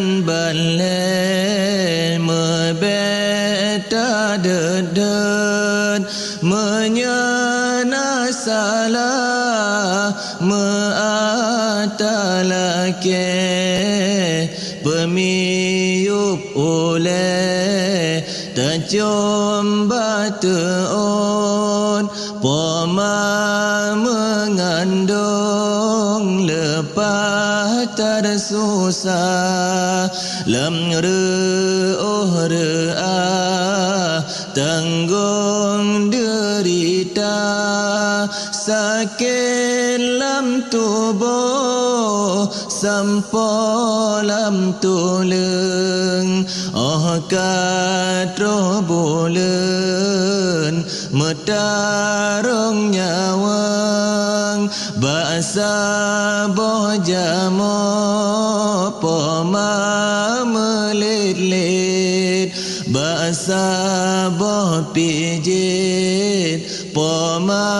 nyan balai mebeta deden menyana salah meatalake pemiyup oleh terjumpa teon poma mengandung lepas tersusah lem re'oh re'ah tanggung derita sakit lam tubuh sampo lam tulung kadro bulan metarung nyawang bahasa boh jamo poma melit-lit bahasa boh pijit poma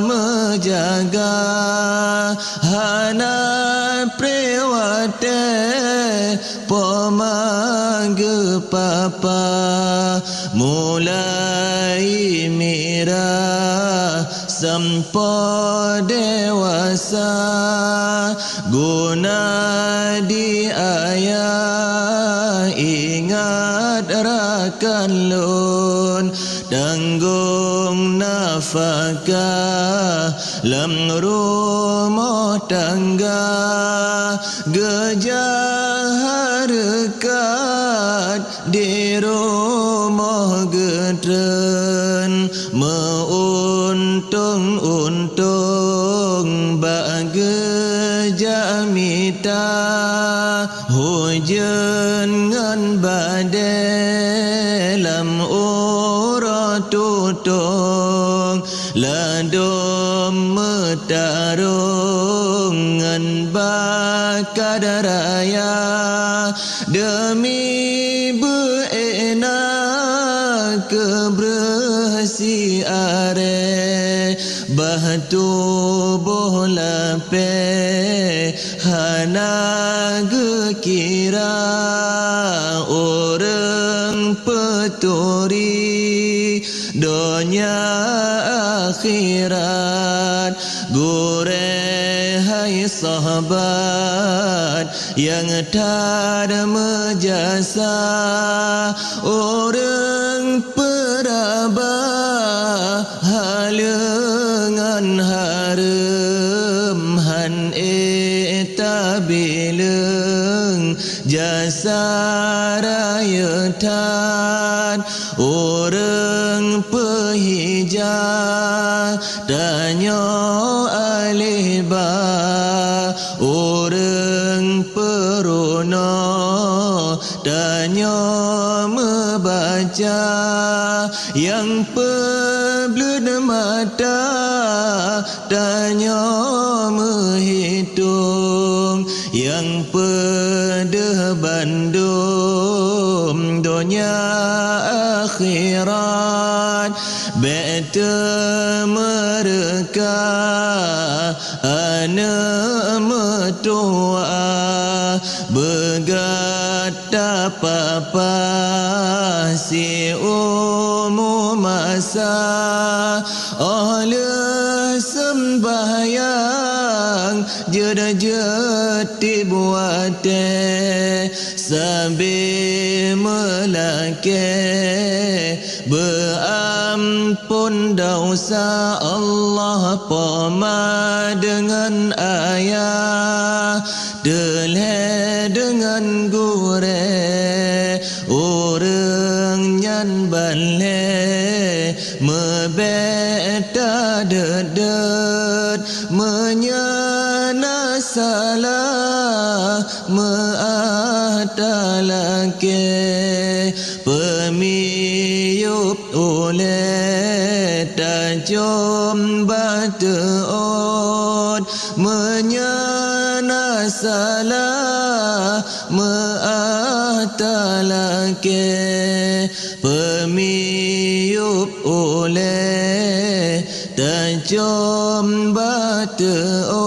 menjaga hana prewate poma gepapa mulai mirah sampai dewasa guna diayah ingat rakan lun tanggung nafkah lam rumah tangga gejah harkat di rumah gedren meuntung-untung bagi jamita hujan ngan badai lam ura tutung ladom metarung ngan bakad raya demi beena kebersi are bahtu boh lape hana gekira orang peturi dunia akhirat gore hai sahabat yang tak menjasa orang perabah halengan harem han etabileng jasa rayatan orang pehijau tanya alibah orang perona tanya membaca yang peblud mata tanya menghitung yang pedeh bandum dunia akhirat beta mereka anak metua bergata papa si umum masa oleh sembahyang jeda-jeti buate sambil melake berampun dosa Allah poma dengan ayah teleh dengan gure orang nyan balai mebeta dedet menyana salah meatalake pemiyup oleh tajum bateon menyana salah meatalake pemiyup oleh tajum bateon